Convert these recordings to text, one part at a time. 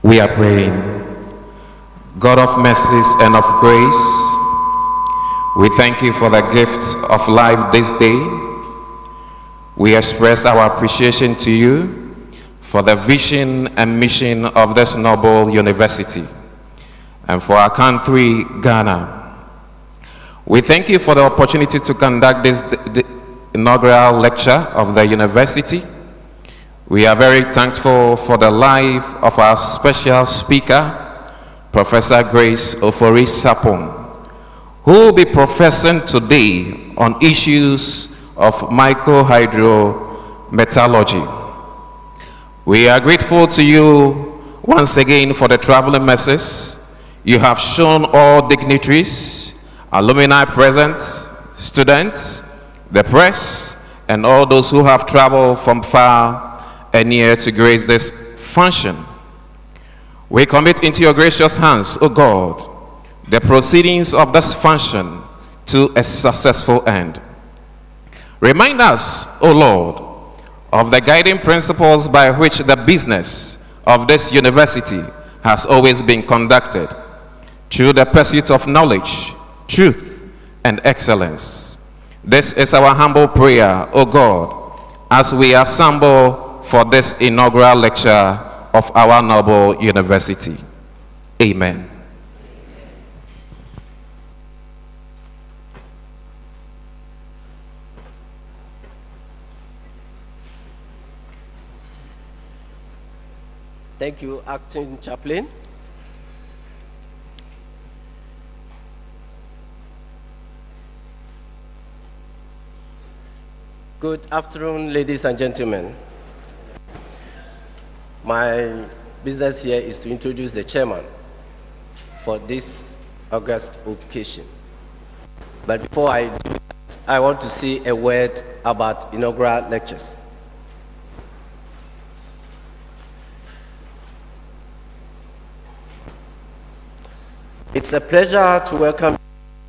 We are praying. God of mercies and of grace, we thank you for the gift of life this day. We express our appreciation to you for the vision and mission of this noble university and for our country, Ghana. We thank you for the opportunity to conduct this inaugural lecture of the university. We are very thankful for the life of our special speaker, Professor Grace Ofori-Sarpong, who will be professing today on issues of microhydrometallurgy. We are grateful to you once again for the traveling masses. You have shown all dignitaries, alumni present, students, the press, and all those who have traveled from far and near to grace this function. We commit into your gracious hands, O God, the proceedings of this function to a successful end. Remind us, O Lord, of the guiding principles by which the business of this university has always been conducted, through the pursuit of knowledge, truth, and excellence. This is our humble prayer, O God, as we assemble for this inaugural lecture of our noble university. Amen. Thank you, Acting Chaplain. Good afternoon, ladies and gentlemen. My business here is to introduce the chairman for this August occasion. But before I do that, I want to say a word about inaugural lectures. It's a pleasure to welcome you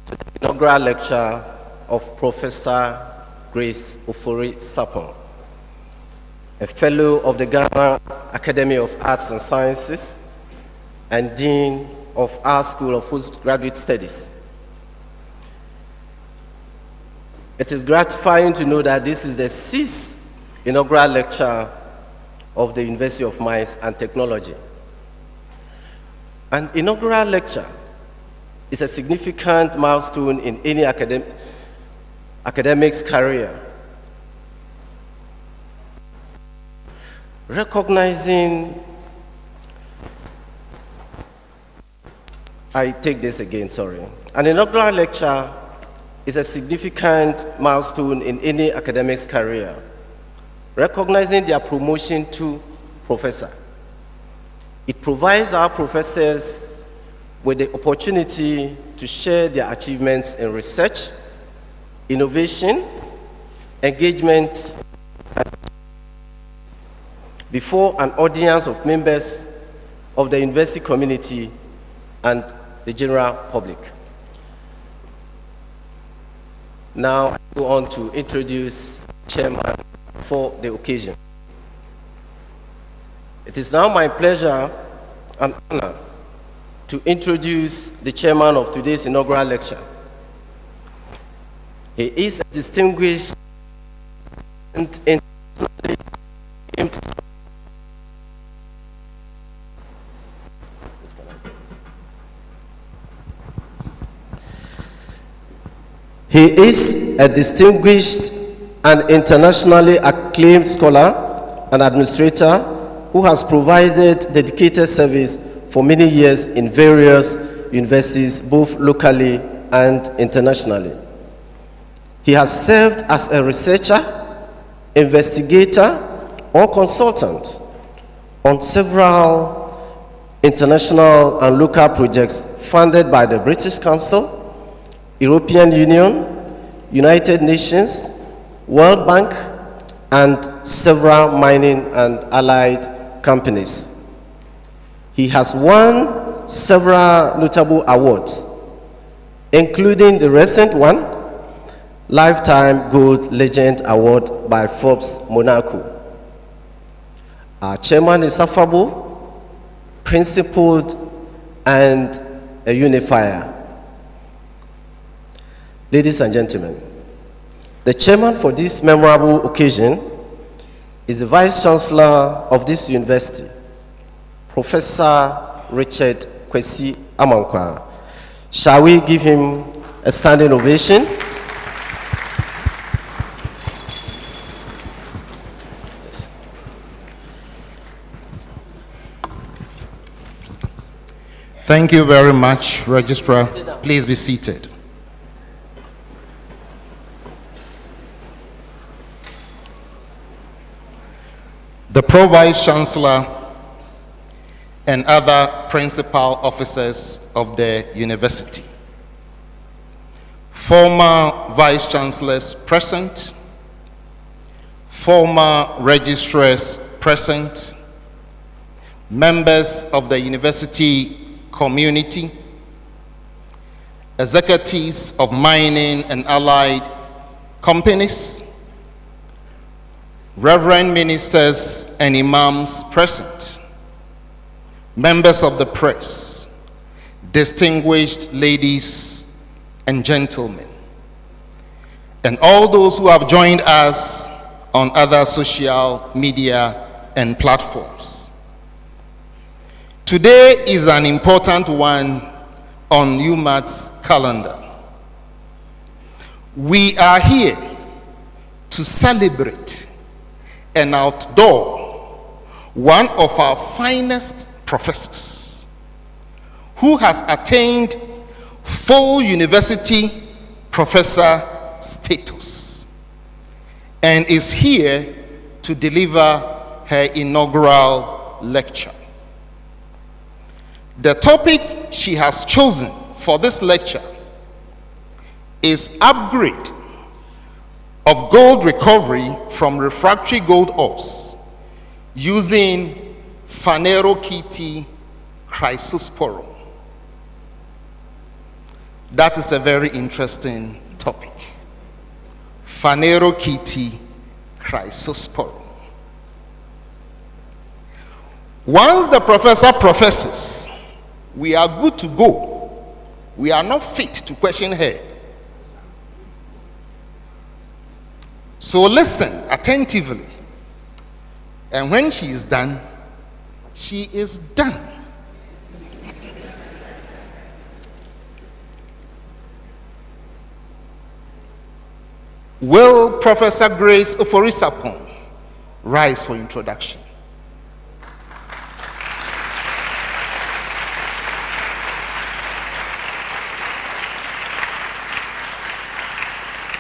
to the inaugural lecture of Professor Grace Ofori-Sarpong, a fellow of the Ghana Academy of Arts and Sciences and Dean of our School of Postgraduate Studies. It is gratifying to know that this is the 6th inaugural lecture of the University of Mines and Technology. An inaugural lecture is a significant milestone in any academic's career. An inaugural lecture is a significant milestone in any academic's career, recognizing their promotion to professor. It provides our professors with the opportunity to share their achievements in research, innovation, engagement, before an audience of members of the university community and the general public. Now I go on to introduce the chairman for the occasion. It is now my pleasure and honor to introduce the chairman of today's inaugural lecture. He is a distinguished and internationally acclaimed scholar and administrator who has provided dedicated service for many years in various universities, both locally and internationally. He has served as a researcher, investigator, or consultant on several international and local projects funded by the British Council, European Union, United Nations, World Bank, and several mining and allied companies. He has won several notable awards, including the recent one, Lifetime Gold Legend Award by Forbes Monaco. Our chairman is affable, principled, and a unifier. Ladies and gentlemen, the chairman for this memorable occasion is the Vice Chancellor of this university, Professor Richard Kwesi Amankwa. Shall we give him a standing ovation? Thank you very much, Registrar. Please be seated. The Pro-Vice Chancellor and other principal officers of the university, former Vice Chancellors present, former registrars present, members of the university community, executives of mining and allied companies, reverend ministers and imams present, members of the press, distinguished ladies and gentlemen, and all those who have joined us on other social media and platforms. Today is an important one on UMAT's calendar. We are here to celebrate and outdoor one of our finest professors who has attained full university professor status and is here to deliver her inaugural lecture. The topic she has chosen for this lecture is upgrade of gold recovery from refractory gold ores using phanerochaete chrysosporum. That is a very interesting topic. Phanerochaete chrysosporum. Once the professor professes, we are good to go. We are not fit to question her. So listen attentively. And when she is done, she is done. Will Professor Grace Ofori-Sarpong rise for introduction?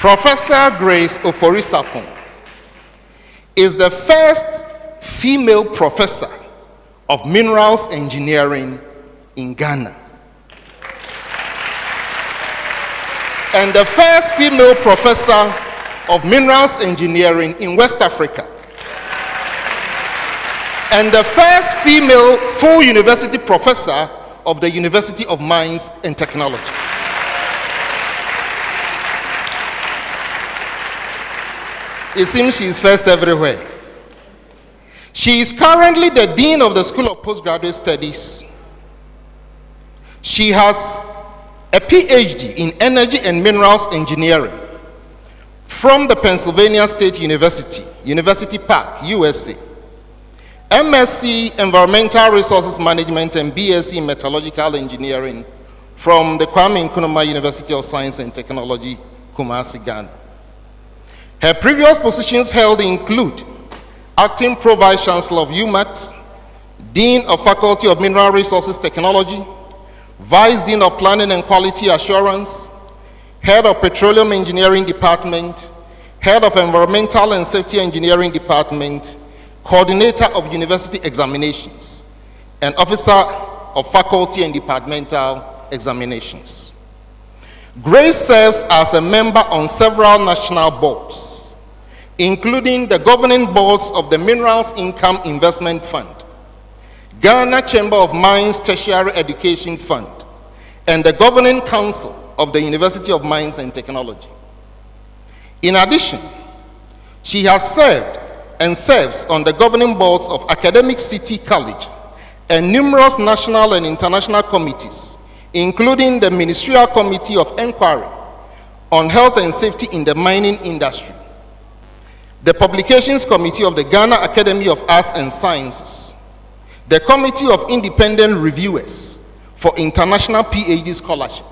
Professor Grace Ofori-Sarpong is the first female professor of minerals engineering in Ghana and the first female professor of minerals engineering in West Africa and the first female full university professor of the University of Mines and Technology. It seems she is first everywhere. She is currently the Dean of the School of Postgraduate Studies. She has a PhD in Energy and Minerals Engineering from the Pennsylvania State University, University Park, USA. MSc Environmental Resources Management and BSc in Metallurgical Engineering from the Kwame Nkrumah University of Science and Technology, Kumasi, Ghana. Her previous positions held include Acting Pro-Vice Chancellor of UMAT, Dean of Faculty of Mineral Resources Technology, Vice Dean of Planning and Quality Assurance, Head of Petroleum Engineering Department, Head of Environmental and Safety Engineering Department, Coordinator of University Examinations, and Officer of Faculty and Departmental Examinations. Grace serves as a member on several national boards, including the governing boards of the Minerals Income Investment Fund, Ghana Chamber of Mines Tertiary Education Fund, and the governing council of the University of Mines and Technology. In addition, she has served and serves on the governing boards of Academic City College and numerous national and international committees, including the Ministerial Committee of Inquiry on Health and Safety in the Mining Industry, the Publications Committee of the Ghana Academy of Arts and Sciences, the Committee of Independent Reviewers for International PhD Scholarship,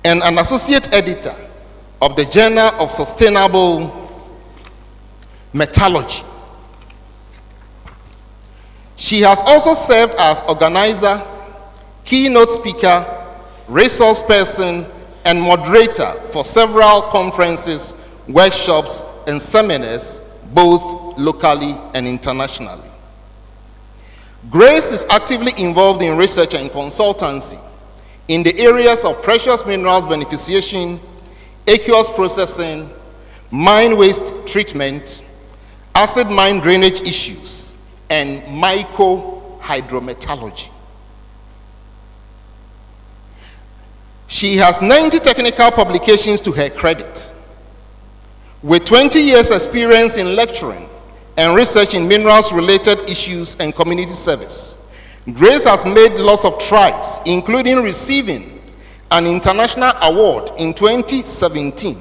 and an associate editor of the Journal of Sustainable Mythology. She has also served as organizer, keynote speaker, resource person, and moderator for several conferences, workshops, and seminars, both locally and internationally. Grace is actively involved in research and consultancy in the areas of precious minerals beneficiation, aqueous processing, mine waste treatment, acid mine drainage issues, and micro-hydrometallurgy. She has 90 technical publications to her credit. With 20 years experience in lecturing and research in minerals-related issues and community service, Grace has made lots of strides, including receiving an international award in 2017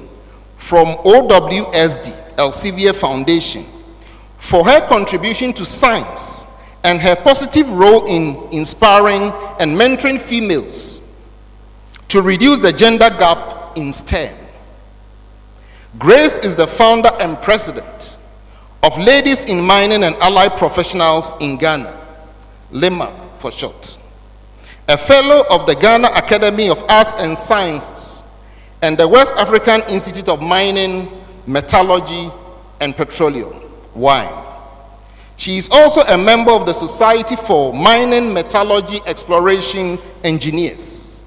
from OWSD Elsevier Foundation for her contribution to science and her positive role in inspiring and mentoring females to reduce the gender gap in STEM. Grace is the founder and president of Ladies in Mining and Allied Professionals in Ghana, LIMA for short, a fellow of the Ghana Academy of Arts and Sciences and the West African Institute of Mining, Metallurgy, and Petroleum, WIME. She is also a member of the Society for Mining Metallurgy Exploration Engineers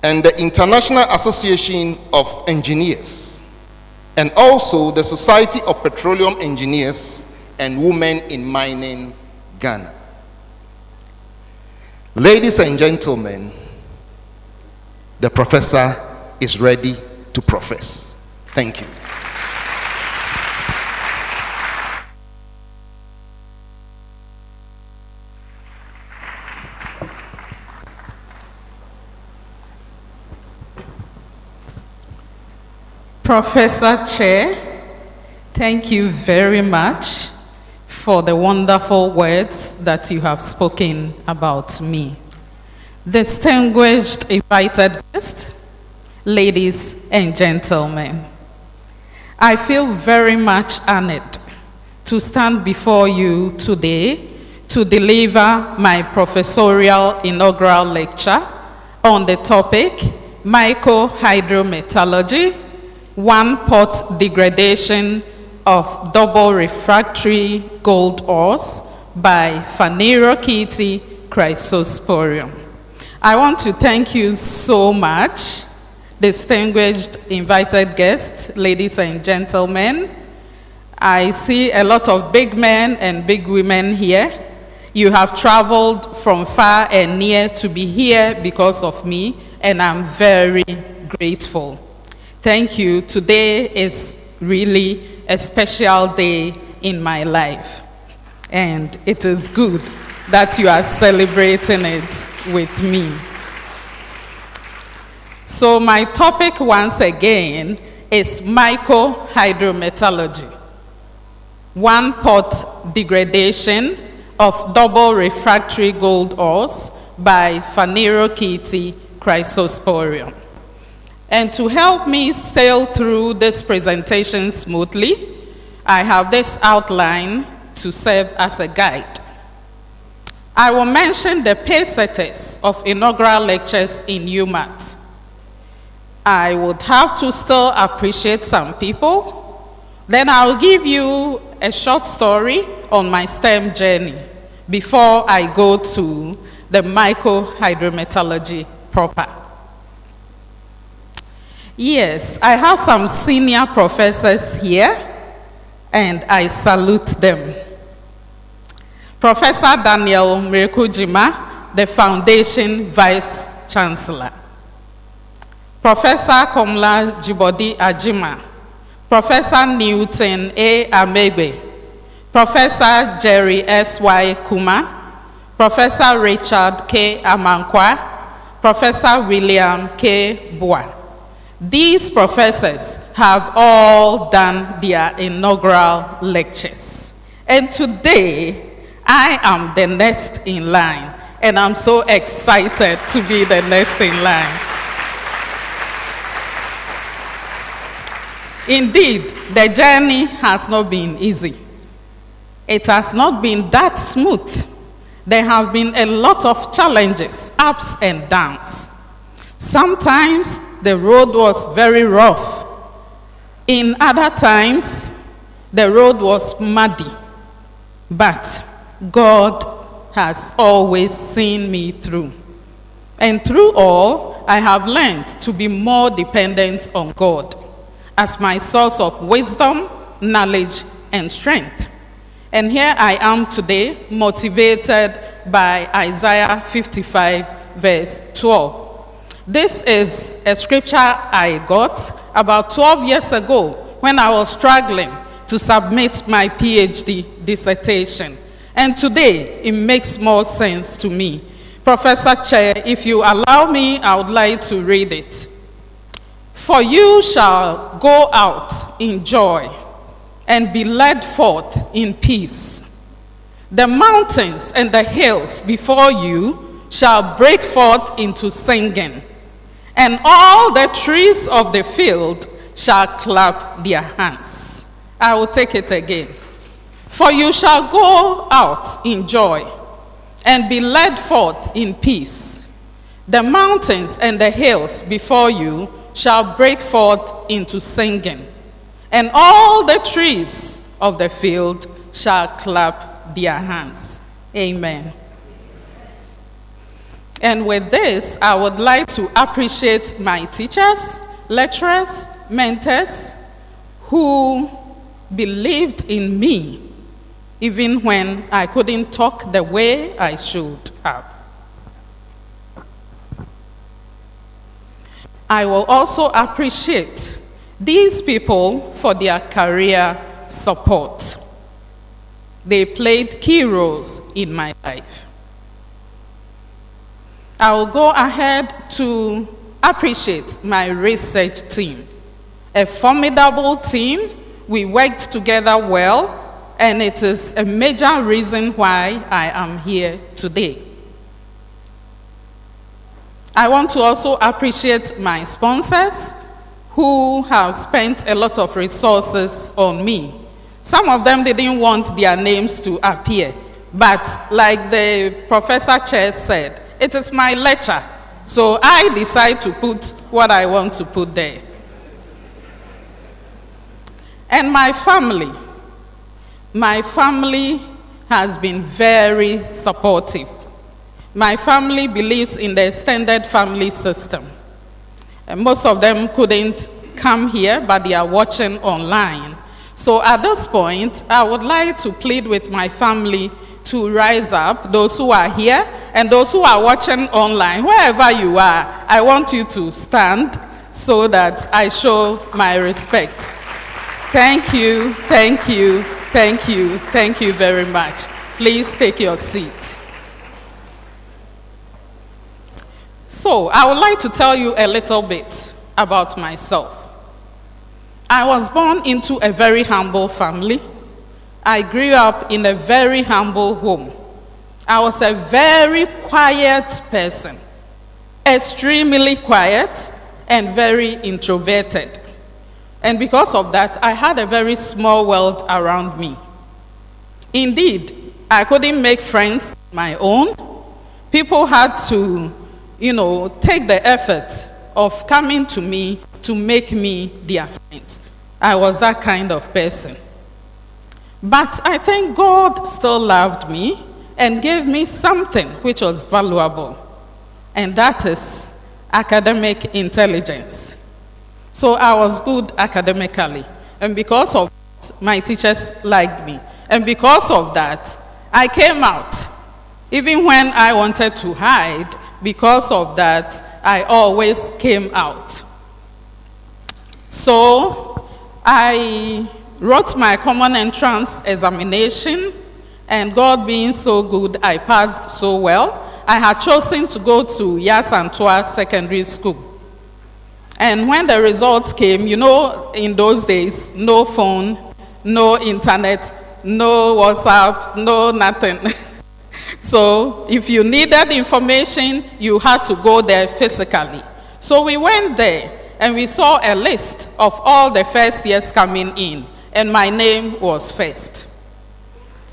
and the International Association of Engineers, and also the Society of Petroleum Engineers and Women in Mining, Ghana. Ladies and gentlemen, the professor is ready to profess. Thank you. Professor Chair, thank you very much for the wonderful words that you have spoken about me. Distinguished invited guests, ladies and gentlemen, I feel very much honored to stand before you today to deliver my professorial inaugural lecture on the topic Micro-hydrometallurgy, one-pot degradation of double refractory gold ores by phanerochyte chrysosporium. I want to thank you so much, distinguished invited guests, ladies and gentlemen. I see a lot of big men and big women here. You have traveled from far and near to be here because of me, and I'm very grateful. Thank you. Today is really a special day in my life, and it is good that you are celebrating it with me. So my topic once again is micro-hydrometallurgy, one-pot degradation of double refractory gold ores by phanerochyte chrysosporium. And to help me sail through this presentation smoothly, I have this outline to serve as a guide. I will mention the pacesetters of inaugural lectures in UMAT. I would have to still appreciate some people. Then I'll give you a short story on my STEM journey before I go to the micro-hydrometallurgy proper. Yes, I have some senior professors here, and I salute them. Professor Daniel Mrekujima, the Foundation Vice Chancellor. Professor Komla Jibodi Ajima. Professor Newton A. Amebe. Professor Jerry S.Y. Kuma. Professor Richard K. Amankwa, Professor William K. Boa. These professors have all done their inaugural lectures. And today, I am the next in line, and I'm so excited to be the next in line. Indeed, the journey has not been easy. It has not been that smooth. There have been a lot of challenges, ups and downs. Sometimes the road was very rough. In other times, the road was muddy. But God has always seen me through. And through all, I have learned to be more dependent on God as my source of wisdom, knowledge, and strength. And here I am today, motivated by Isaiah 55, verse 12. This is a scripture I got about 12 years ago when I was struggling to submit my PhD dissertation. And today, it makes more sense to me. Professor Chair, if you allow me, I would like to read it. For you shall go out in joy and be led forth in peace. The mountains and the hills before you shall break forth into singing, and all the trees of the field shall clap their hands. I will take it again. For you shall go out in joy and be led forth in peace. The mountains and the hills before you shall break forth into singing, and all the trees of the field shall clap their hands. Amen. And with this, I would like to appreciate my teachers, lecturers, mentors, who believed in me even when I couldn't talk the way I should have. I will also appreciate these people for their career support. They played key roles in my life. I will go ahead to appreciate my research team. A formidable team. We worked together well, and it is a major reason why I am here today. I want to also appreciate my sponsors who have spent a lot of resources on me. Some of them didn't want their names to appear, but like the Professor Chair said, it is my lecture, so I decide to put what I want to put there. And my family has been very supportive. My family believes in the extended family system. And most of them couldn't come here, but they are watching online. So at this point, I would like to plead with my family to rise up, those who are here and those who are watching online. Wherever you are, I want you to stand so that I show my respect. Thank you, thank you, thank you, thank you very much. Please take your seat. So, I would like to tell you a little bit about myself. I was born into a very humble family. I grew up in a very humble home. I was a very quiet person, extremely quiet and very introverted. And because of that, I had a very small world around me. Indeed, I couldn't make friends on my own. People had to take the effort of coming to me to make me their friend. I was that kind of person. But I think God still loved me and gave me something which was valuable, and that is academic intelligence. So I was good academically, and because of that, my teachers liked me. And because of that, I came out. Even when I wanted to hide, because of that, I always came out. So I wrote my common entrance examination, And God being so good, I passed so well. I had chosen to go to Yasantua Secondary School. And when the results came, you know, in those days, no phone, no internet, no WhatsApp, no nothing. So if you needed information, you had to go there physically. So we went there and we saw a list of all the first years coming in, and my name was first.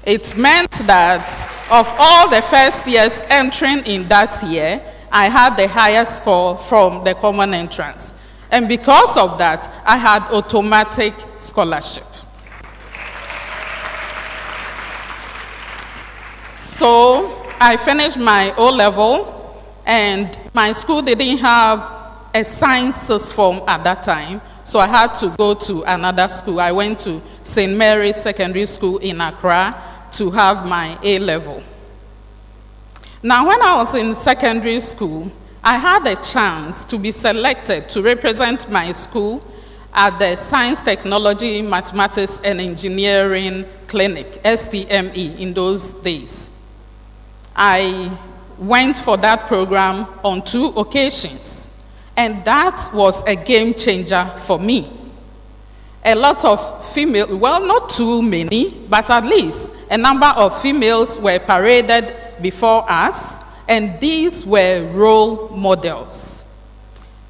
It meant that of all the first years entering in that year, I had the highest score from the common entrance. And because of that, I had automatic scholarship. So I finished my O-level, and my school didn't have a science sixth form at that time, so I had to go to another school. I went to St. Mary's Secondary School in Accra to have my A-level. Now, when I was in secondary school, I had a chance to be selected to represent my school at the Science, Technology, Mathematics, and Engineering Clinic, STME, in those days. I went for that program on 2 occasions, and that was a game changer for me. A lot of female, well, not too many, but at least a number of females were paraded before us, and these were role models.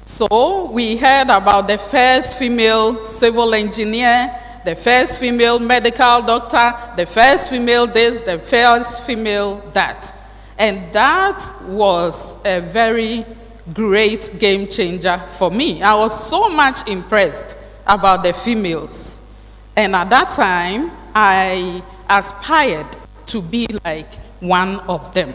So we heard about the first female civil engineer, the first female medical doctor, the first female this, the first female that. And that was a very great game changer for me. I was so much impressed about the females. And at that time, I aspired to be like one of them.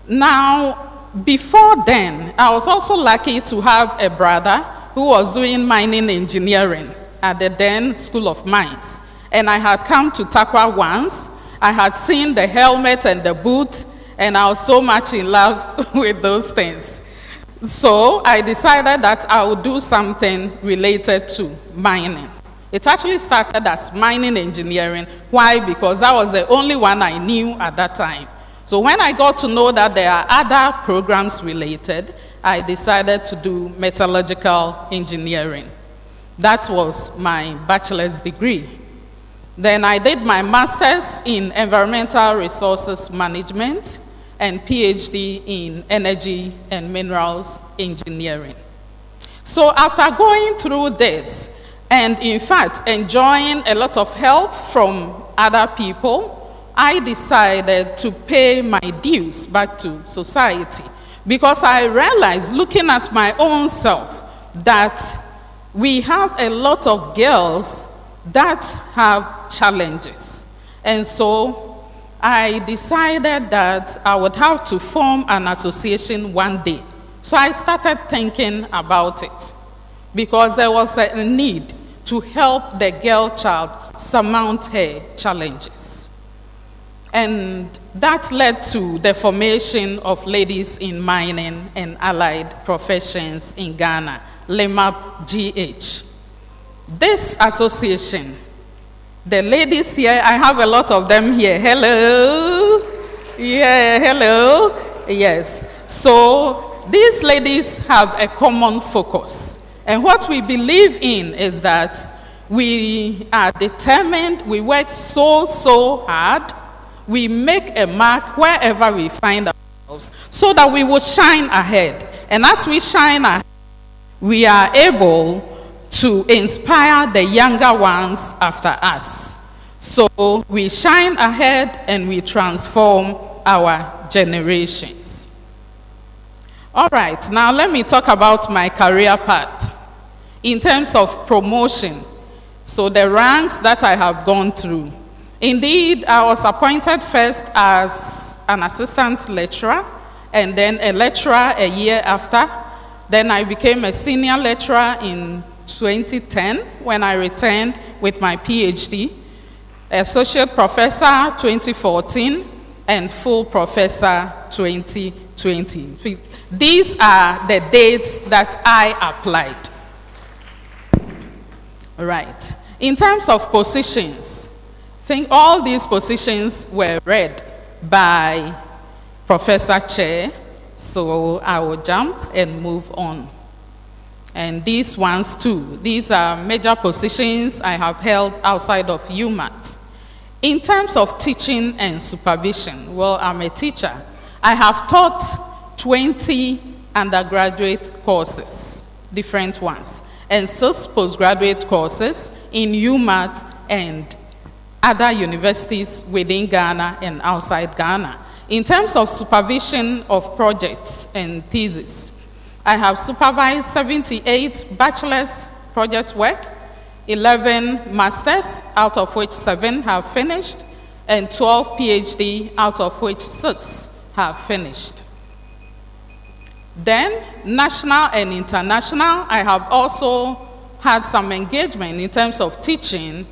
Now, before then, I was also lucky to have a brother who was doing mining engineering at the then School of Mines. And I had come to Takwa once. I had seen the helmet and the boot, and I was so much in love with those things. So I decided that I would do something related to mining. It actually started as mining engineering. Why? Because that was the only one I knew at that time. So when I got to know that there are other programs related, I decided to do metallurgical engineering. That was my bachelor's degree. Then I did my master's in environmental resources management and PhD in energy and minerals engineering. So after going through this, and in fact enjoying a lot of help from other people, I decided to pay my dues back to society, because I realized, looking at my own self, that we have a lot of girls that have challenges. And so I decided that I would have to form an association one day. So I started thinking about it, because there was a need to help the girl child surmount her challenges. And that led to the formation of Ladies in Mining and Allied Professions in Ghana, LEMAP GH. This association, the ladies here, I have a lot of them here. Hello. Yeah, hello. Yes. So these ladies have a common focus. And what we believe in is that we are determined, we work so hard, we make a mark wherever we find ourselves, so that we will shine ahead. And as we shine ahead, we are able to inspire the younger ones after us. So we shine ahead and we transform our generations. All right, now let me talk about my career path in terms of promotion. So the ranks that I have gone through. Indeed, I was appointed first as an assistant lecturer, and then a lecturer a year after. Then I became a senior lecturer in 2010 when I returned with my PhD, associate professor 2014, and full professor 2020. These are the dates that I applied. Right. In terms of positions, think all these positions were read by Professor Chair, so I will jump and move on. And these ones too, these are major positions I have held outside of UMAT. In terms of teaching and supervision, well, I'm a teacher. I have taught 20 undergraduate courses, different ones, and 6 postgraduate courses in UMAT and other universities within Ghana and outside Ghana. In terms of supervision of projects and theses, I have supervised 78 bachelor's project work, 11 masters, out of which 7 have finished, and 12 PhD, out of which 6 have finished. Then, national and international, I have also had some engagement in terms of teaching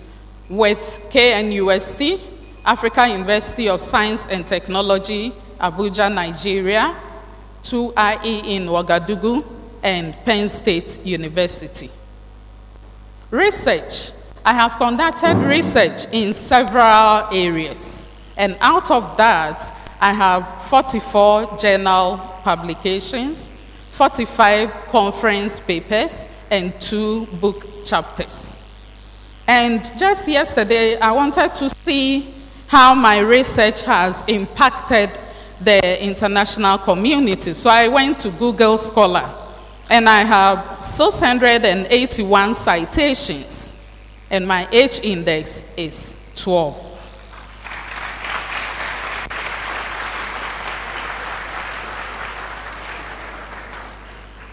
with KNUST, Africa University of Science and Technology, Abuja, Nigeria, 2IE in Ouagadougou, and Penn State University. Research. I have conducted research in several areas, and out of that, I have 44 journal publications, 45 conference papers, and 2 book chapters. And just yesterday, I wanted to see how my research has impacted the international community. So I went to Google Scholar, and I have 681 citations, and my H index is 12.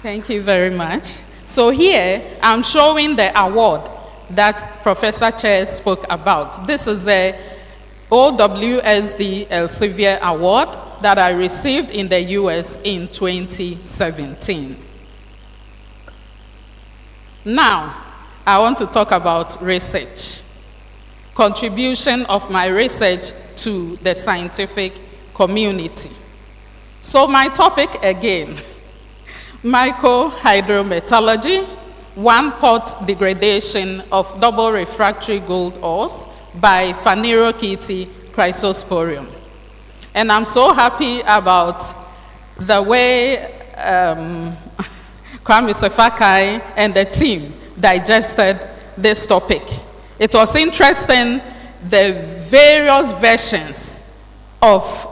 Thank you very much. So here, I'm showing the award that Professor Chair spoke about. This is the OWSD Elsevier Award that I received in the US in 2017. Now, I want to talk about research. Contribution of my research to the scientific community. So my topic again, microhydrometallurgy, one-pot degradation of double refractory gold ores by phanerochaete chrysosporium. And I'm so happy about the way Kwame Sefakai and the team digested this topic. It was interesting, the various versions of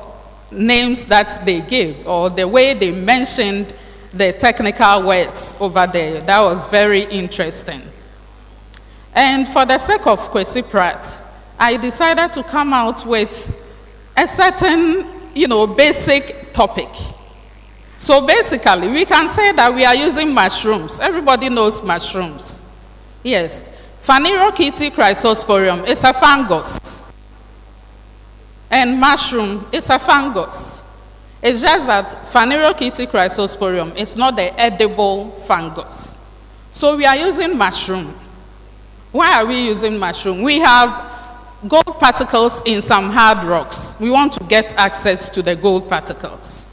names that they gave, or the way they mentioned the technical words over there. That was very interesting. And for the sake of Kwesi Pratt, I decided to come out with a certain, basic topic. So basically, we can say that we are using mushrooms. Everybody knows mushrooms. Yes. Phanerochaete chrysosporium is a fungus. And mushroom is a fungus. It's just that Phanerochaete chrysosporium is not the edible fungus. So we are using mushroom. Why are we using mushroom? We have gold particles in some hard rocks. We want to get access to the gold particles.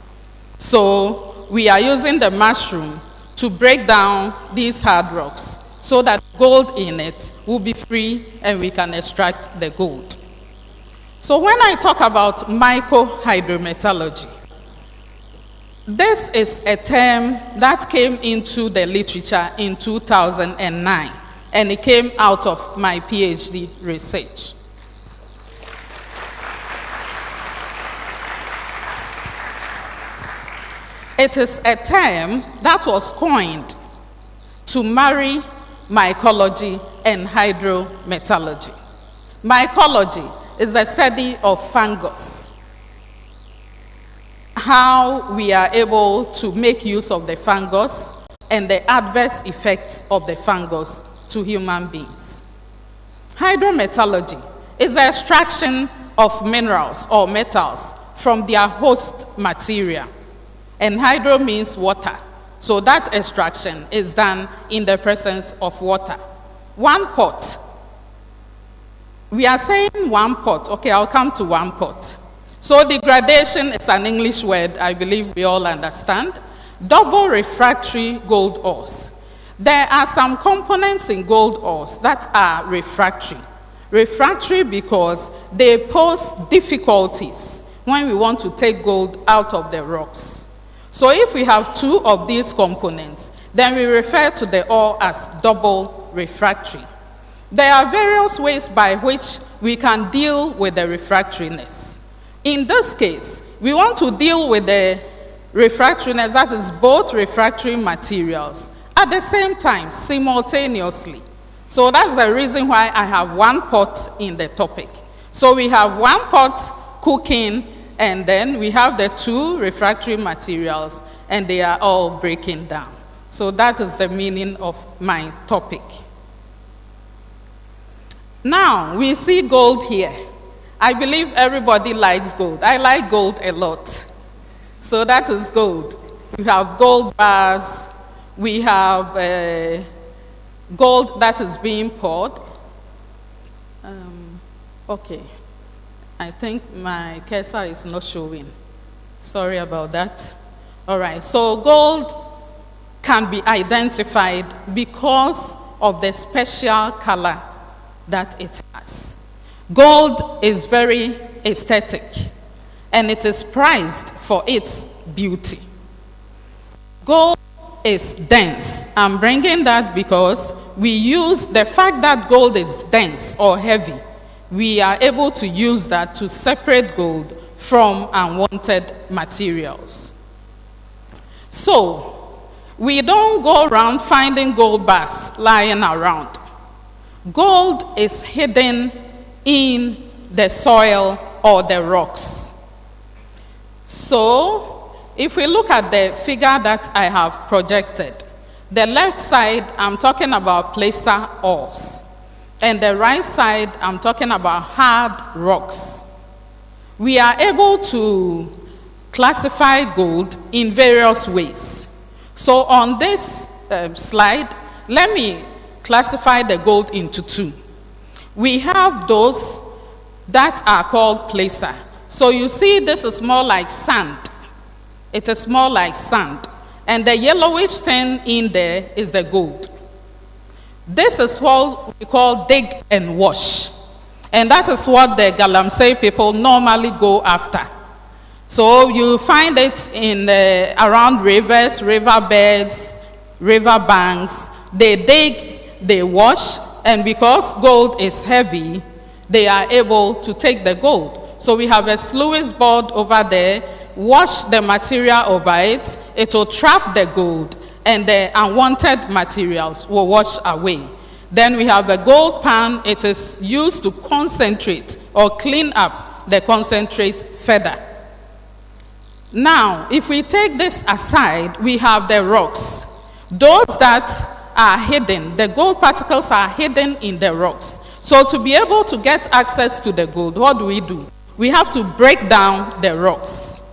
So we are using the mushroom to break down these hard rocks so that gold in it will be free and we can extract the gold. So when I talk about microhydrometallurgy, this is a term that came into the literature in 2009, and it came out of my PhD research. It is a term that was coined to marry mycology and hydrometallurgy. Mycology is the study of fungus, how we are able to make use of the fungus and the adverse effects of the fungus to human beings. Hydrometallurgy is the extraction of minerals or metals from their host material. And hydro means water. So that extraction is done in the presence of water. One pot. We are saying one pot. Okay, I'll come to one pot. So degradation is an English word I believe we all understand. Double refractory gold ores. There are some components in gold ores that are refractory. Refractory because they pose difficulties when we want to take gold out of the rocks. So if we have two of these components, then we refer to the ore as double refractory. There are various ways by which we can deal with the refractoriness. In this case, we want to deal with the refractoriness, that is both refractory materials, at the same time, simultaneously. So that's the reason why I have one pot in the topic. So we have one pot cooking, and then we have the two refractory materials, and they are all breaking down. So that is the meaning of my topic. Now, we see gold here. I believe everybody likes gold. I like gold a lot. So that is gold. We have gold bars. We have gold that is being poured. Okay. I think my cursor is not showing. Sorry about that. All right. So gold can be identified because of the special color that it has. Gold is very aesthetic, and it is prized for its beauty. Gold is dense. I'm bringing that because we use the fact that gold is dense or heavy. We are able to use that to separate gold from unwanted materials. So, we don't go around finding gold bars lying around. Gold is hidden in the soil or the rocks. So, if we look at the figure that I have projected, the left side, I'm talking about placer ores. And the right side, I'm talking about hard rocks. We are able to classify gold in various ways. So on this slide, let me classify the gold into two. We have those that are called placer. So you see this is more like sand. It is more like sand. And the yellowish thing in there is the gold. This is what we call dig and wash. And that is what the Galamsey people normally go after. So you find it in around rivers, riverbeds, river banks. They dig, they wash, and because gold is heavy, they are able to take the gold. So we have a sluice board over there, wash the material over it, it will trap the gold, and the unwanted materials will wash away. Then we have a gold pan. It is used to concentrate or clean up the concentrate further. Now, if we take this aside, we have the rocks. Those that are hidden, the gold particles are hidden in the rocks. So to be able to get access to the gold, what do? We have to break down the rocks.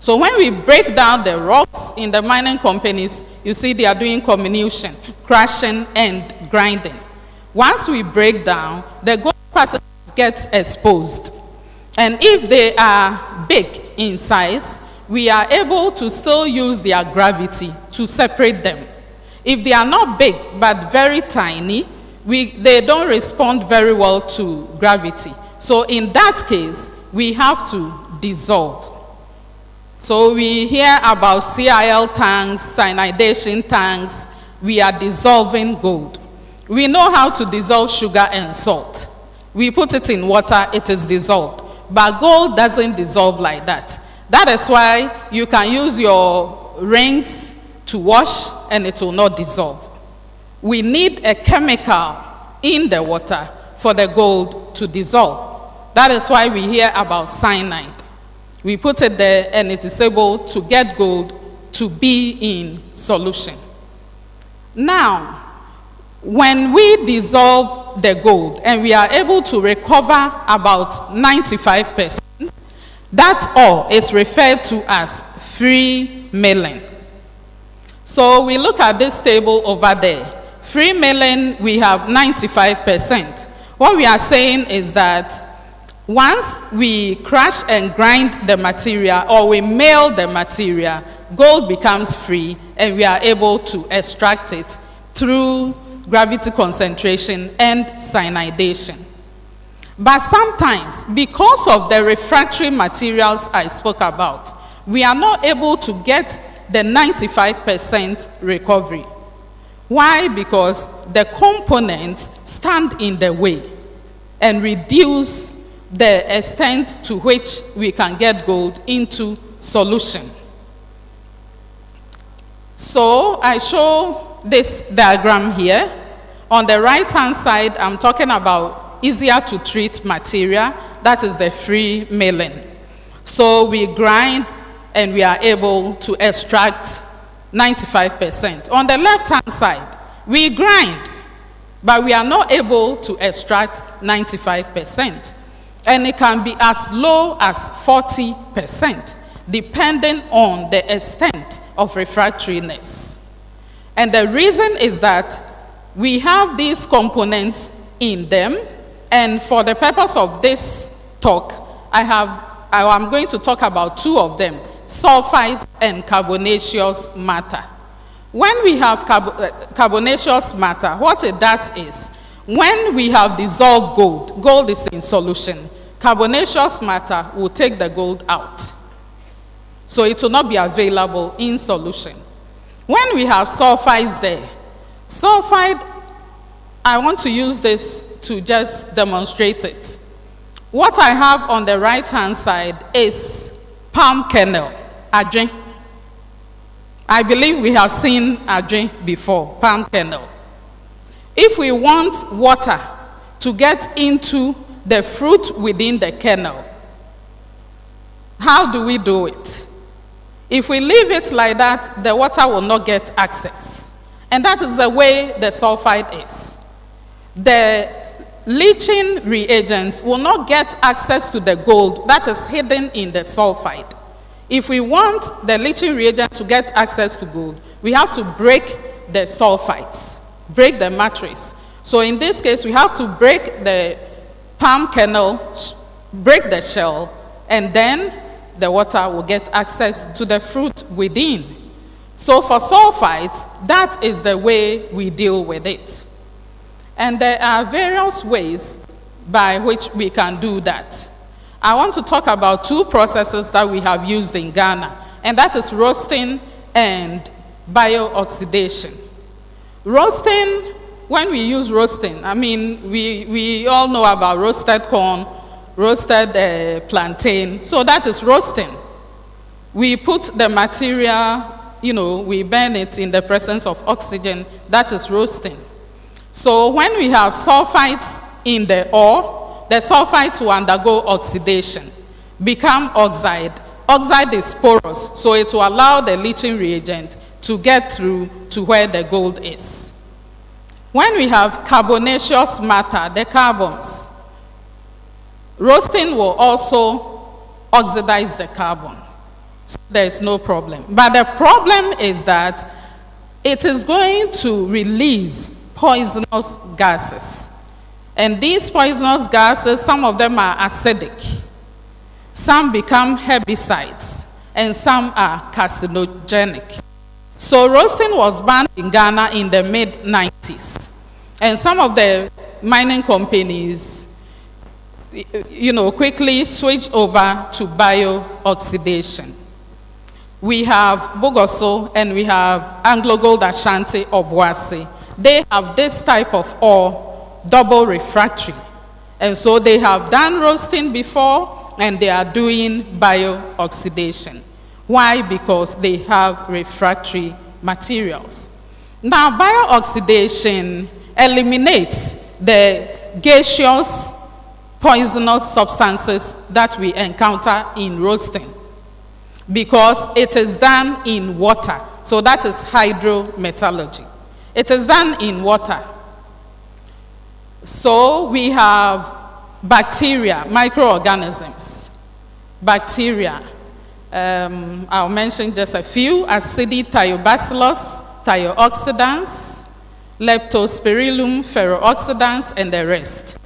So when we break down the rocks in the mining companies, you see they are doing comminution, crushing, and grinding. Once we break down, the gold particles get exposed. And if they are big in size, we are able to still use their gravity to separate them. If they are not big but very tiny, they don't respond very well to gravity. So in that case, we have to dissolve. So we hear about CIL tanks, cyanidation tanks. We are dissolving gold. We know how to dissolve sugar and salt. We put it in water, it is dissolved. But gold doesn't dissolve like that. That is why you can use your rings to wash and it will not dissolve. We need a chemical in the water for the gold to dissolve. That is why we hear about cyanide. We put it there and it is able to get gold to be in solution. Now, when we dissolve the gold and we are able to recover about 95%, that ore is referred to as free milling. So we look at this table over there. Free milling, we have 95%. What we are saying is that once we crush and grind the material or we mill the material, gold becomes free and we are able to extract it through gravity concentration and cyanidation. But sometimes, because of the refractory materials I spoke about, we are not able to get the 95% recovery. Why? Because the components stand in the way and reduce the extent to which we can get gold into solution. So I show this diagram here. On the right-hand side, I'm talking about easier to treat material. That is the free milling. So we grind and we are able to extract 95%. On the left-hand side, we grind, but we are not able to extract 95%. And it can be as low as 40%, depending on the extent of refractoriness. And the reason is that we have these components in them, and for the purpose of this talk, I'm going to talk about two of them, sulfites and carbonaceous matter. When we have carbonaceous matter, what it does is, when we have dissolved gold, gold is in solution, carbonaceous matter will take the gold out. So it will not be available in solution. When we have sulfites there, sulfite, I want to use this to just demonstrate it. What I have on the right-hand side is palm kernel, adjin. I believe we have seen adjin before, palm kernel. If we want water to get into the fruit within the kernel, how do we do it? If we leave it like that, the water will not get access. And that is the way the sulfite is. The leaching reagents will not get access to the gold that is hidden in the sulfite. If we want the leaching reagent to get access to gold, we have to break the sulfites, break the matrix. So in this case, we have to break the palm kernel, break the shell, and then the water will get access to the fruit within. So for sulfites, that is the way we deal with it. And there are various ways by which we can do that. I want to talk about two processes that we have used in Ghana, and that is roasting and bio-oxidation. Roasting, when we use roasting, I mean, we all know about roasted corn, roasted plantain, so that is roasting. We put the material, we burn it in the presence of oxygen, that is roasting. So when we have sulfites in the ore, the sulfites will undergo oxidation, become oxide. Oxide is porous, so it will allow the leaching reagent to get through to where the gold is. When we have carbonaceous matter, the carbons, roasting will also oxidize the carbon. So there is no problem. But the problem is that it is going to release poisonous gases. And these poisonous gases, some of them are acidic, some become herbicides, and some are carcinogenic. So roasting was banned in Ghana in the mid-90s. And some of the mining companies, quickly switched over to bio-oxidation. We have Bogoso and we have Anglo Gold Ashanti Obuasi. They have this type of ore, double refractory. And so they have done roasting before and they are doing bio-oxidation. Why? Because they have refractory materials. Now, bio-oxidation eliminates the gaseous poisonous substances that we encounter in roasting because it is done in water. So that is hydrometallurgy. It is done in water. So we have bacteria, microorganisms. Bacteria. I'll mention just a few: acidic thiobacillus, thiooxidans, leptospirillum, ferrooxidans, and the rest.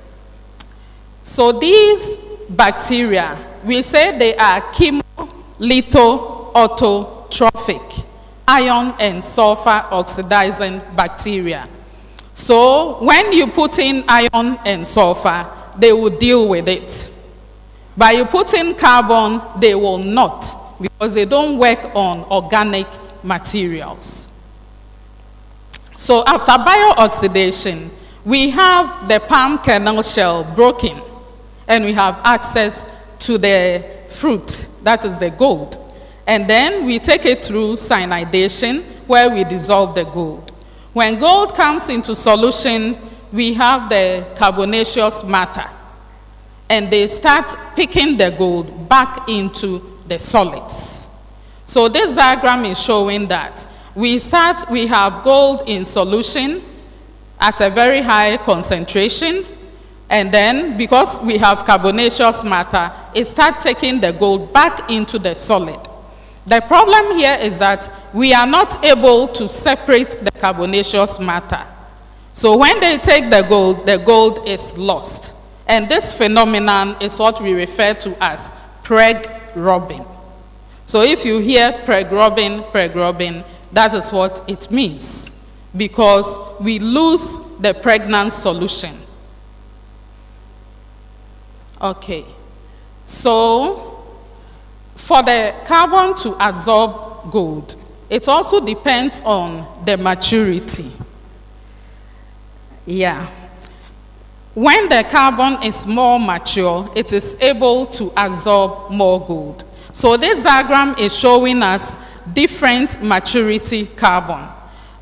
So these bacteria, we say they are chemolithoautotrophic, iron and sulfur oxidizing bacteria. So when you put in iron and sulfur, they will deal with it. But you put in carbon, they will not, because they don't work on organic materials. So after biooxidation, we have the palm kernel shell broken, and we have access to the fruit, that is the gold. And then we take it through cyanidation, where we dissolve the gold. When gold comes into solution, we have the carbonaceous matter, and they start picking the gold back into the solids. So this diagram is showing that we have gold in solution at a very high concentration, and then because we have carbonaceous matter, it starts taking the gold back into the solid. The problem here is that we are not able to separate the carbonaceous matter. So when they take the gold is lost. And this phenomenon is what we refer to as preg-robbing. So if you hear preg-robbing, that is what it means, because we lose the pregnant solution. Okay, so for the carbon to absorb gold, it also depends on the maturity. Yeah. When the carbon is more mature, it is able to absorb more gold. So this diagram is showing us different maturity carbon.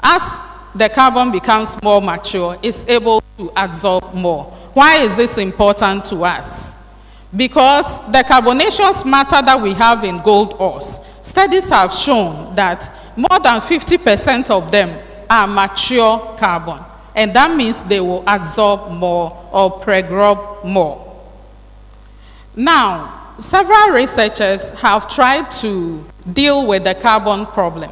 As the carbon becomes more mature, it's able to absorb more. Why is this important to us? Because the carbonaceous matter that we have in gold ores, studies have shown that more than 50% of them are mature carbon. And that means they will absorb more or preg-rob more. Now, several researchers have tried to deal with the carbon problem.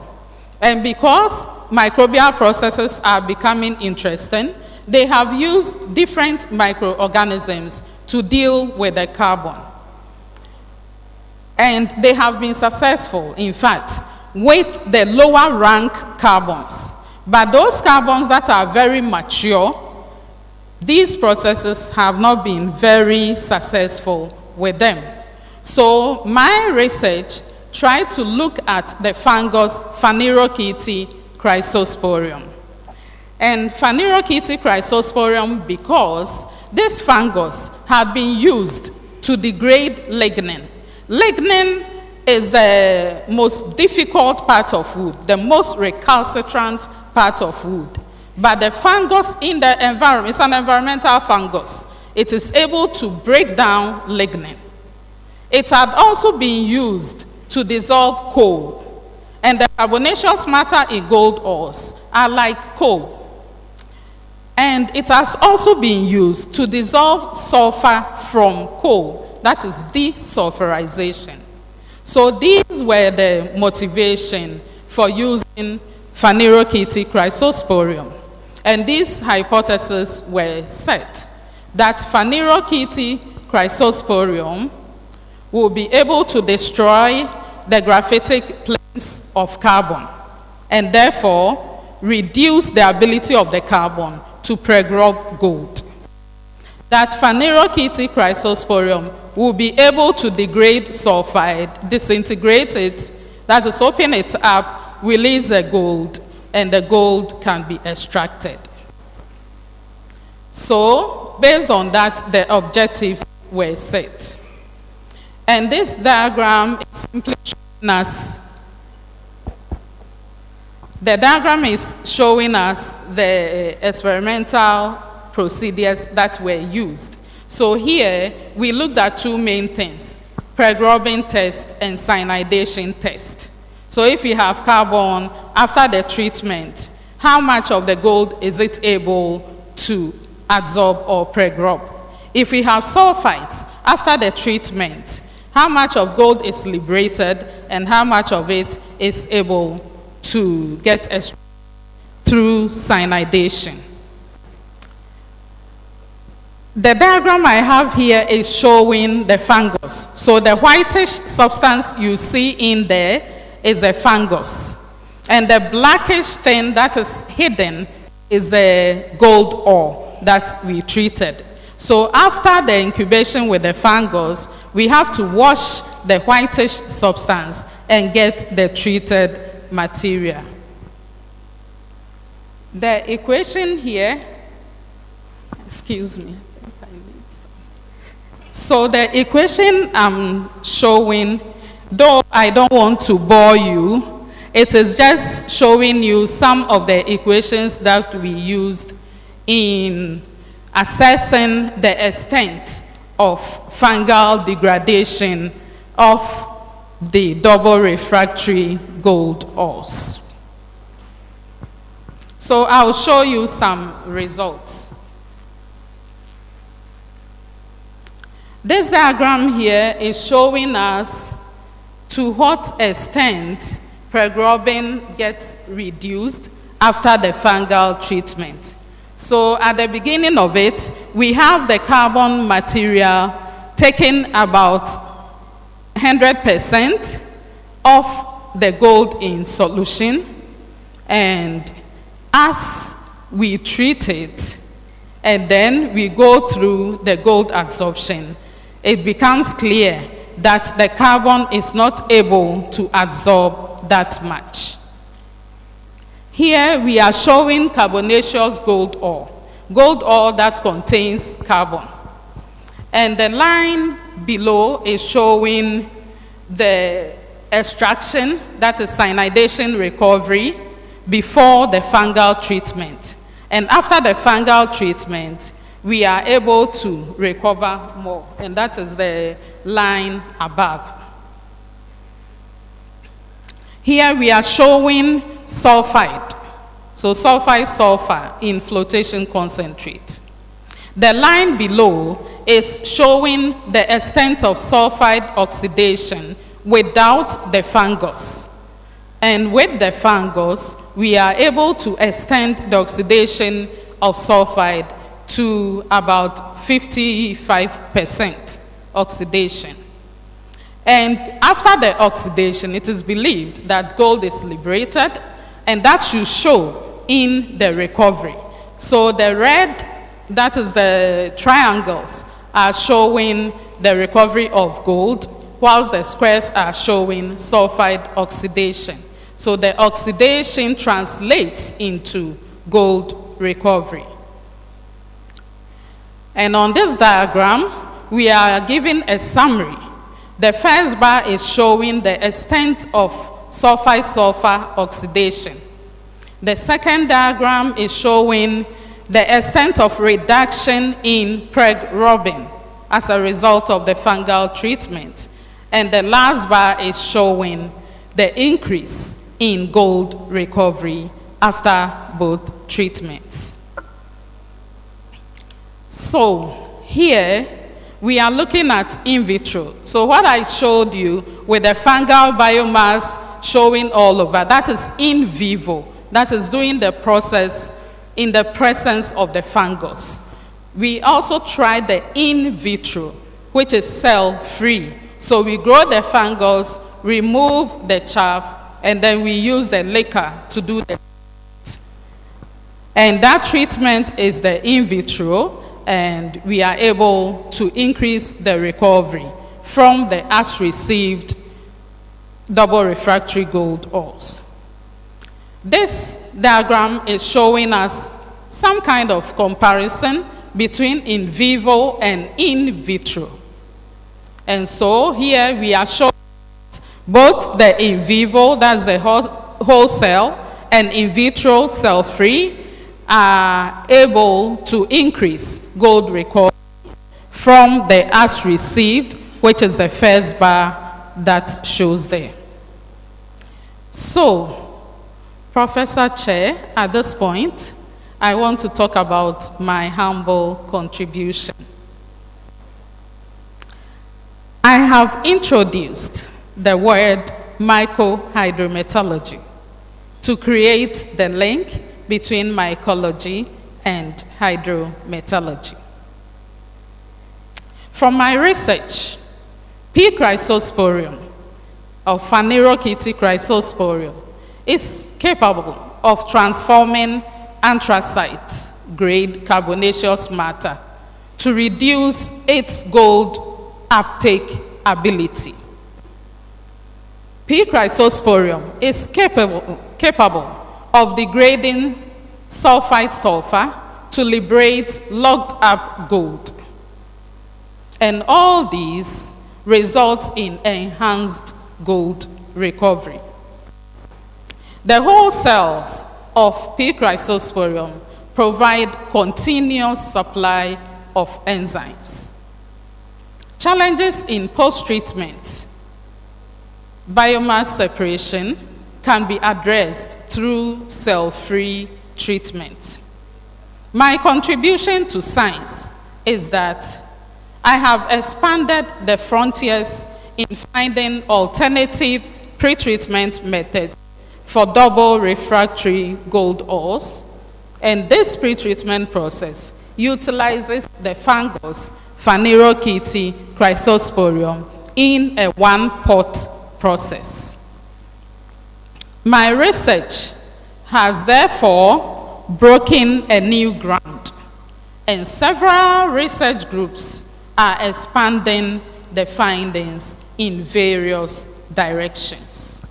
And because microbial processes are becoming interesting, they have used different microorganisms to deal with the carbon. And they have been successful, in fact, with the lower rank carbons. But those carbons that are very mature, these processes have not been very successful with them. So my research tried to look at the fungus Phanerochaete chrysosporium. And Phanerochaete chrysosporium, because this fungus had been used to degrade lignin. Lignin is the most difficult part of wood, the most recalcitrant part of wood. But the fungus in the environment, it's an environmental fungus. It is able to break down lignin. It had also been used to dissolve coal. And the carbonaceous matter in gold ores are like coal. And it has also been used to dissolve sulfur from coal. That is desulfurization. So these were the motivation for using Phanerochaete chrysosporium. And these hypotheses were set that Phanerochaete chrysosporium will be able to destroy the graphitic planes of carbon and therefore reduce the ability of the carbon to preg-rob gold. That Phanerochaete chrysosporium will be able to degrade sulfide, disintegrate it, that is, open it up, release the gold, and the gold can be extracted. So, based on that, the objectives were set. And this diagram is simply showing us, the diagram is showing us the experimental procedures that were used. So here, we looked at two main things, preg-robbing test and cyanidation test. So if you have carbon after the treatment, how much of the gold is it able to absorb or preg-rob? If we have sulfites after the treatment, how much of gold is liberated and how much of it is able to get extracted through cyanidation? The diagram I have here is showing the fungus. So the whitish substance you see in there is the fungus. And the blackish thing that is hidden is the gold ore that we treated. So after the incubation with the fungus, we have to wash the whitish substance and get the treated material. The equation here, excuse me. So the equation I'm showing, though I don't want to bore you, it is just showing you some of the equations that we used in assessing the extent of fungal degradation of the double refractory gold ores. So I'll show you some results. This diagram here is showing us to what extent preglobin gets reduced after the fungal treatment. So at the beginning of it, we have the carbon material taking about 100% of the gold in solution, and as we treat it, and then we go through the gold adsorption, it becomes clear that the carbon is not able to absorb that much. Here we are showing carbonaceous gold ore that contains carbon. And the line below is showing the extraction, that is cyanidation recovery, before the fungal treatment. And after the fungal treatment, we are able to recover more. And that is the line above. Here we are showing sulfide. So sulfide sulfur in flotation concentrate. The line below is showing the extent of sulfide oxidation without the fungus. And with the fungus, we are able to extend the oxidation of sulfide to about 55% oxidation. And after the oxidation, it is believed that gold is liberated, and that should show in the recovery. So the red, that is the triangles, are showing the recovery of gold, whilst the squares are showing sulfide oxidation. So the oxidation translates into gold recovery. And on this diagram, we are given a summary. The first bar is showing the extent of sulfide sulfur oxidation. The second diagram is showing the extent of reduction in preglobin as a result of the fungal treatment. And the last bar is showing the increase in gold recovery after both treatments. So here we are looking at in vitro. So what I showed you with the fungal biomass showing all over, that is in vivo. That is doing the process in the presence of the fungus. We also tried the in vitro, which is cell-free. So we grow the fungus, remove the chaff, and then we use the liquor to do the treatment. And that treatment is the in vitro, and we are able to increase the recovery from the as received double refractory gold ores. This diagram is showing us some kind of comparison between in vivo and in vitro. And so here we are showing both the in vivo, that's the whole cell, and in vitro cell-free are able to increase gold recovery from the as received, which is the first bar that shows there. So, Professor Chair, at this point, I want to talk about my humble contribution. I have introduced the word mycohydrometallurgy to create the link between mycology and hydrometallurgy. From my research, P. chrysosporium, or Phanerochaete chrysosporium, is capable of transforming anthracite-grade carbonaceous matter to reduce its gold uptake ability. P. chrysosporium is capable of degrading sulfite sulfur to liberate locked up gold. And all these results in enhanced gold recovery. The whole cells of P. chrysosporium provide continuous supply of enzymes. Challenges in post-treatment biomass separation can be addressed through cell-free treatment. My contribution to science is that I have expanded the frontiers in finding alternative pretreatment methods for double refractory gold ores, and this pretreatment process utilizes the fungus Phanerochaete chrysosporium in a one-pot process. My research has therefore broken a new ground, and several research groups are expanding the findings in various directions.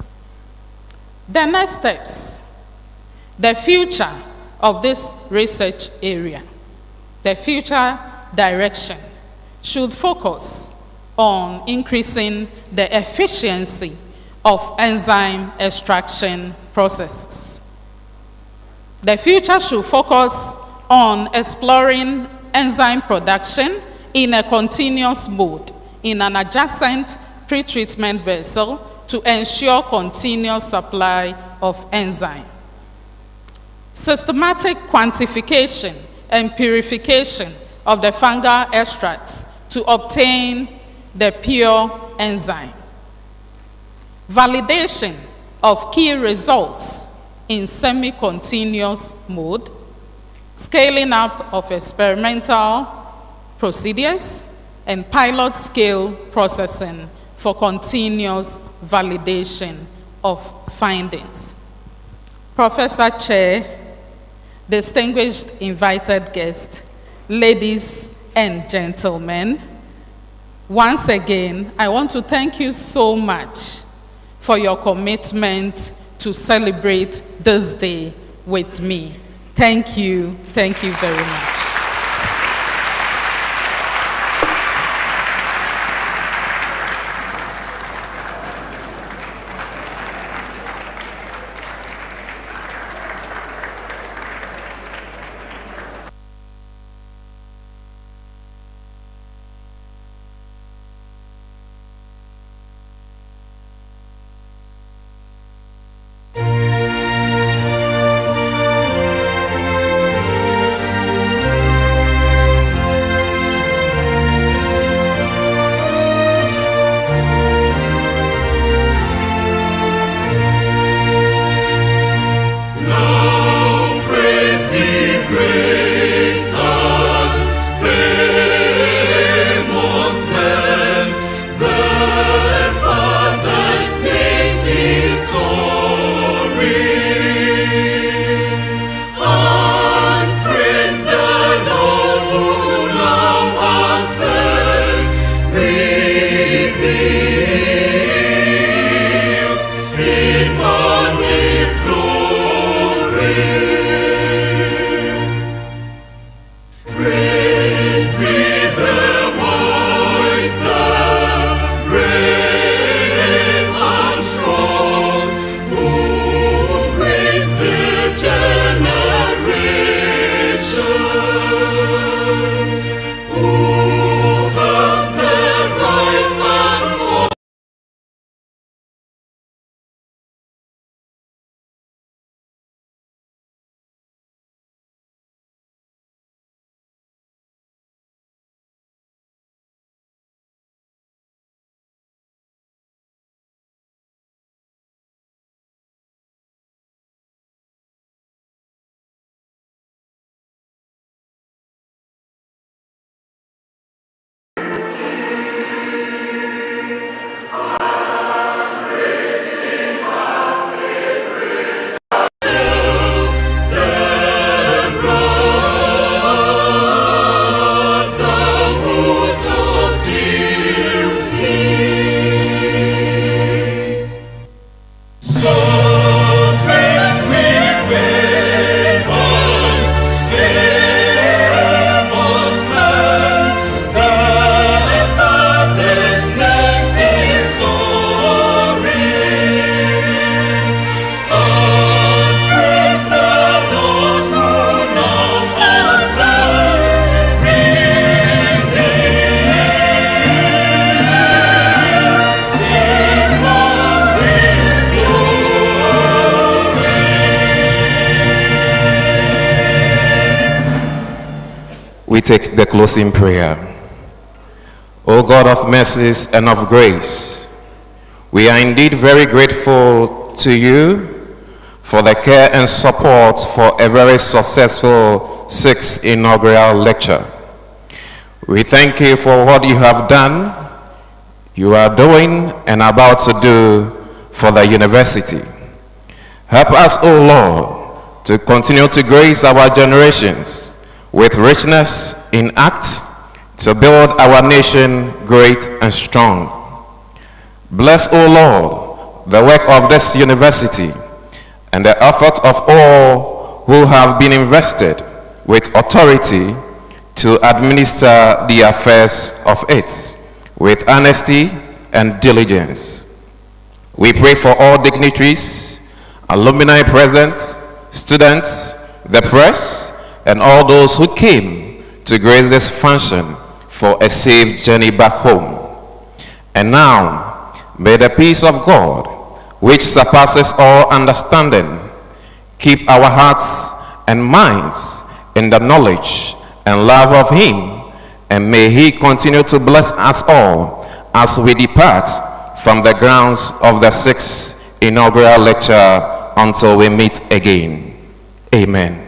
The next steps, the future of this research area, the future direction should focus on increasing the efficiency of enzyme extraction processes. The future should focus on exploring enzyme production in a continuous mode in an adjacent pretreatment vessel to ensure continuous supply of enzyme. Systematic quantification and purification of the fungal extracts to obtain the pure enzyme. Validation of key results in semi-continuous mode. Scaling up of experimental procedures and pilot scale processing for continuous validation of findings. Professor Chair, distinguished invited guests, ladies and gentlemen, once again, I want to thank you so much for your commitment to celebrate this day with me. Thank you very much. we take the closing prayer. O God of mercies and of grace, we are indeed very grateful to you for the care and support for a very successful 6th inaugural lecture. We thank you for what you have done, you are doing, and about to do for the university. Help us, O Lord, to continue to grace our generations with richness in act to build our nation great and strong. Bless, O Lord, the work of this university and the effort of all who have been invested with authority to administer the affairs of it with honesty and diligence. We pray for all dignitaries, alumni present, students, the press, and all those who came to grace this function for a safe journey back home. And now, may the peace of God, which surpasses all understanding, keep our hearts and minds in the knowledge and love of Him, and may He continue to bless us all as we depart from the grounds of the 6th inaugural lecture until we meet again. Amen.